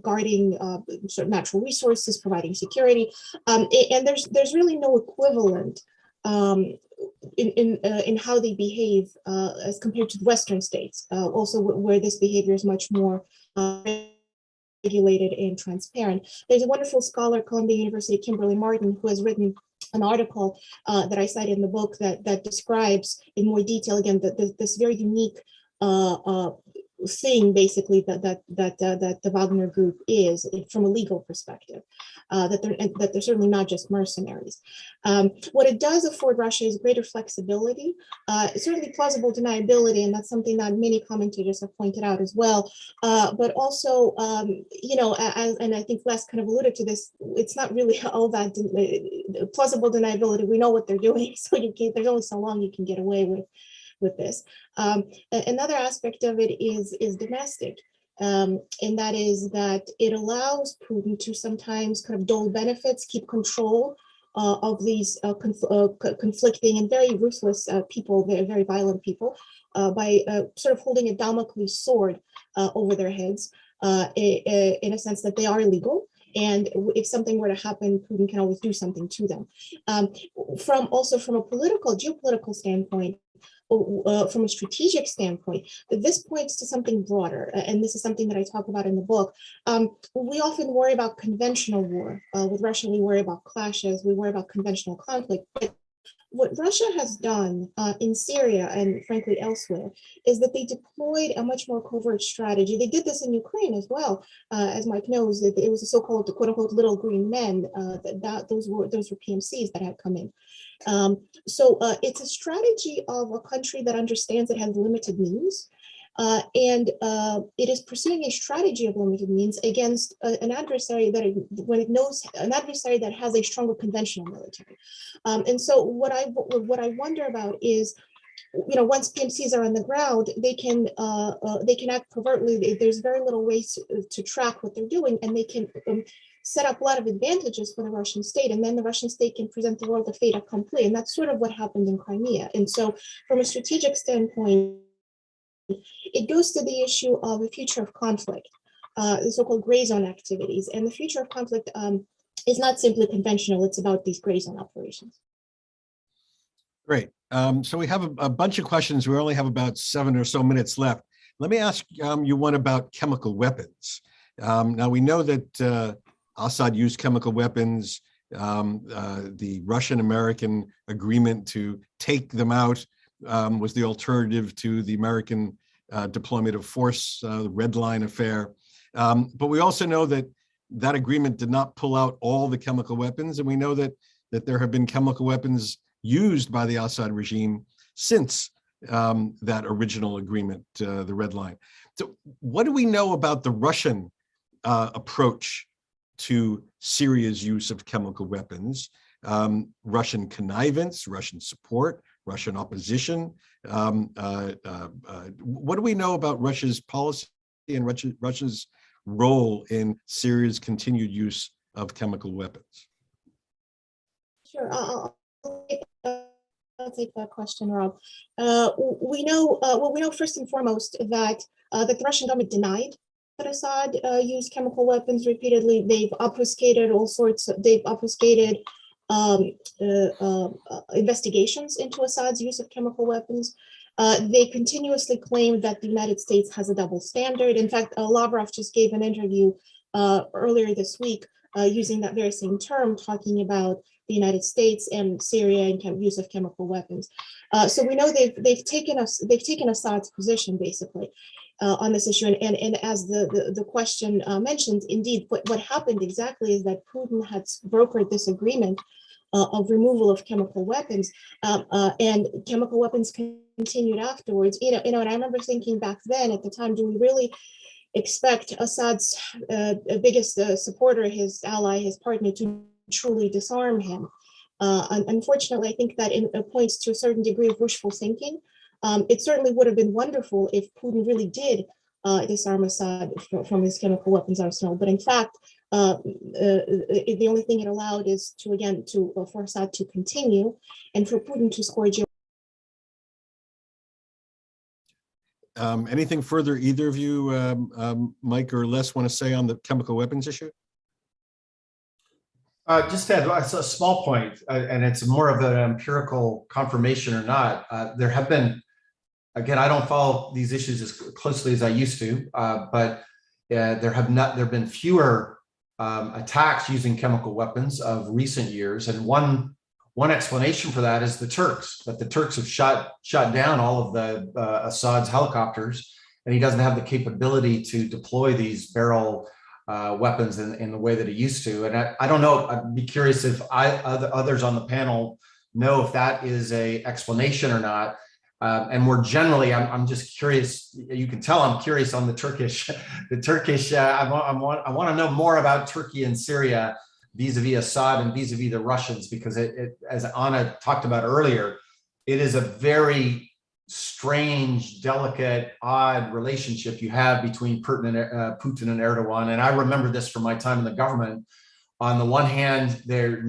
S2: guarding sort of natural resources, providing security, and there's really no equivalent in how they behave as compared to the Western states, also where this behavior is much more regulated and transparent. There's a wonderful scholar, Columbia University, Kimberly Martin, who has written an article that I cited in the book that describes in more detail, again, this very unique thing, basically, that the Wagner Group is from a legal perspective, that they're certainly not just mercenaries. What it does afford Russia is greater flexibility, certainly plausible deniability, and that's something that many commentators have pointed out as well. But also, and I think Les kind of alluded to this, it's not really all that plausible deniability. We know what they're doing, so there's only so long you can get away with this. Another aspect of it is domestic, and that is that it allows Putin to sometimes kind of dole benefits, keep control of these conflicting and very ruthless people, very violent people, by sort of holding a Damocles sword over their heads, in a sense that they are illegal. And if something were to happen, Putin can always do something to them. From a geopolitical standpoint, from a strategic standpoint, this points to something broader, and this is something that I talk about in the book. We often worry about conventional war. With Russia, we worry about clashes, we worry about conventional conflict. But what Russia has done in Syria and frankly elsewhere is that they deployed a much more covert strategy. They did this in Ukraine as well, as Mike knows. It was the so-called quote-unquote little green men. Those were PMCs that had come in. So it's a strategy of a country that understands it has limited means, and it is pursuing a strategy of limited means against an adversary that has a stronger conventional military. And so what I wonder about is, once PMCs are on the ground, they can act covertly. There's very little ways to track what they're doing, and they can set up a lot of advantages for the Russian state, and then the Russian state can present the world a fait accompli, and that's sort of what happened in Crimea. And so, from a strategic standpoint, it goes to the issue of the future of conflict, the so-called gray zone activities, and the future of conflict is not simply conventional; it's about these gray zone operations.
S1: Great. So we have a bunch of questions. We only have about 7 or so minutes left. Let me ask you one about chemical weapons. Now we know that Assad used chemical weapons. The Russian-American agreement to take them out was the alternative to the American deployment of force, the Red Line affair. But we also know that that agreement did not pull out all the chemical weapons, and we know that there have been chemical weapons used by the Assad regime since that original agreement, the Red Line. So what do we know about the Russian approach to Syria's use of chemical weapons, Russian connivance, Russian support, Russian opposition? What do we know about Russia's policy and Russia's role in Syria's continued use of chemical weapons?
S2: Sure, I'll take that question, Rob. We know first and foremost that the Russian government denied that Assad used chemical weapons repeatedly. They've obfuscated investigations into Assad's use of chemical weapons. They continuously claim that the United States has a double standard. In fact, Lavrov just gave an interview earlier this week using that very same term, talking about the United States and Syria and use of chemical weapons. So we know they've taken Assad's position basically on this issue, and as the question mentioned, indeed, what happened exactly is that Putin had brokered this agreement of removal of chemical weapons, and chemical weapons continued afterwards. And I remember thinking back then at the time, do we really expect Assad's biggest supporter, his ally, his partner, to truly disarm him? Unfortunately, I think that it points to a certain degree of wishful thinking. It certainly would have been wonderful if Putin really did disarm Assad from his chemical weapons arsenal, but in fact, the only thing it allowed is for Assad to continue and for Putin to score.
S1: Anything further either of you, Mike or Les, want to say on the chemical weapons issue?
S4: Just to add a small point, and it's more of an empirical confirmation or not. There have been, again, I don't follow these issues as closely as I used to, but there have been fewer attacks using chemical weapons of recent years, and one explanation for that is the Turks. That the Turks have shot down all of the Assad's helicopters, and he doesn't have the capability to deploy these barrel weapons in the way that he used to. And I don't know. I'd be curious if others on the panel know if that is a explanation or not. And more generally, I'm just curious. You can tell I'm curious on the Turkish. I want to know more about Turkey and Syria vis-a-vis Assad and vis-a-vis the Russians, because it, as Anna talked about earlier, it is a very strange, delicate, odd relationship you have between Putin and Erdogan. And I remember this from my time in the government. On the one hand, they're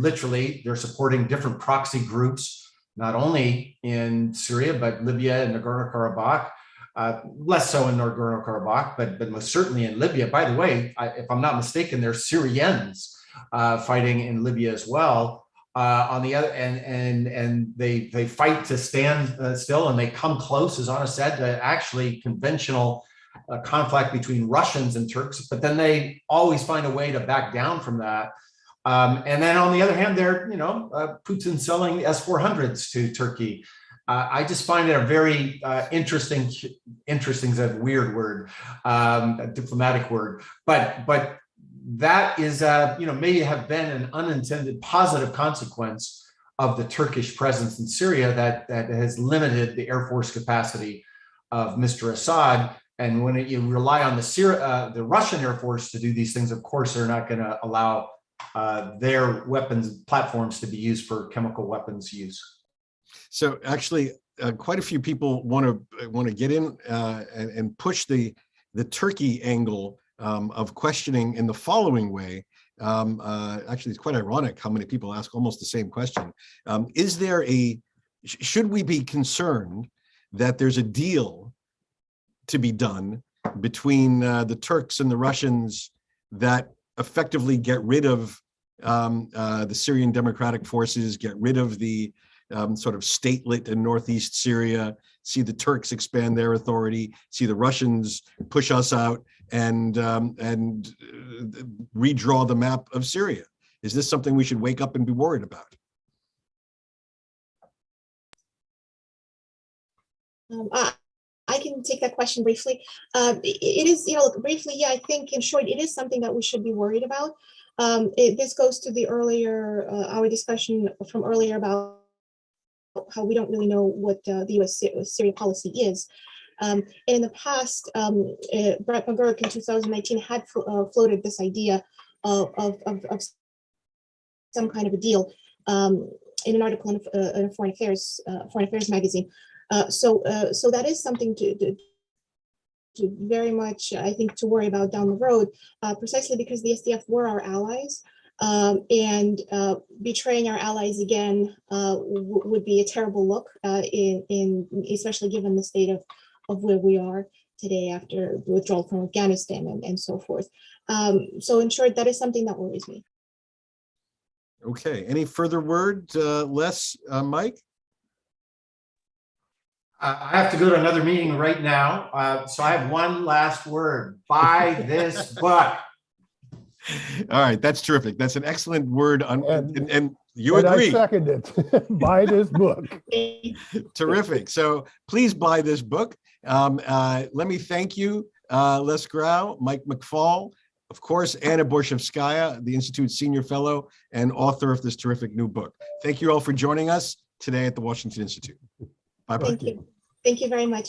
S4: supporting different proxy groups, not only in Syria, but Libya and Nagorno-Karabakh, less so in Nagorno-Karabakh, but most certainly in Libya. By the way, if I'm not mistaken, there's Syrians fighting in Libya as well. On the other, and they fight to stand still, and they come close, as Anna said, to actually conventional conflict between Russians and Turks. But then they always find a way to back down from that. And then on the other hand, they're Putin selling S-400s to Turkey. I just find it a very interesting is a weird word, a diplomatic word, but that is maybe have been an unintended positive consequence of the Turkish presence in Syria that has limited the air force capacity of Mr. Assad. And when you rely on the Russian Air Force to do these things, of course, they're not going to allow their weapons platforms to be used for chemical weapons use.
S1: So actually, quite a few people want to get in and push the Turkey angle of questioning in the following way. Actually, it's quite ironic how many people ask almost the same question. Should we be concerned that there's a deal to be done between the Turks and the Russians that effectively get rid of the Syrian Democratic Forces, get rid of the sort of statelet in northeast Syria, see the Turks expand their authority, see the Russians push us out, and redraw the map of Syria? Is this something we should wake up and be worried about?
S2: I can take that question briefly. It is, briefly, yeah, I think in short, it is something that we should be worried about. This goes to the earlier, our discussion from earlier about how we don't really know what the U.S. Syria policy is. And in the past, Brett McGurk in 2019 had floated this idea of some kind of a deal in an article in a Foreign Affairs magazine. So that is something to very much, I think, to worry about down the road, precisely because the SDF were our allies, and betraying our allies again would be a terrible look, especially given the state of where we are today after the withdrawal from Afghanistan and so forth. So in short, that is something that worries me.
S1: Okay, any further word, Les, Mike?
S4: I have to go to another meeting right now, so I have one last word. Buy this book.
S1: All right, that's terrific. That's an excellent word, and you
S3: and
S1: agree.
S3: I second it. Buy this book.
S1: Terrific. So please buy this book. Let me thank you, Les Grau, Mike McFaul, of course, Anna Borshchevskaya, the Institute's Senior Fellow and author of this terrific new book. Thank you all for joining us today at the Washington Institute. Bye-bye.
S2: Thank you. Thank you very much.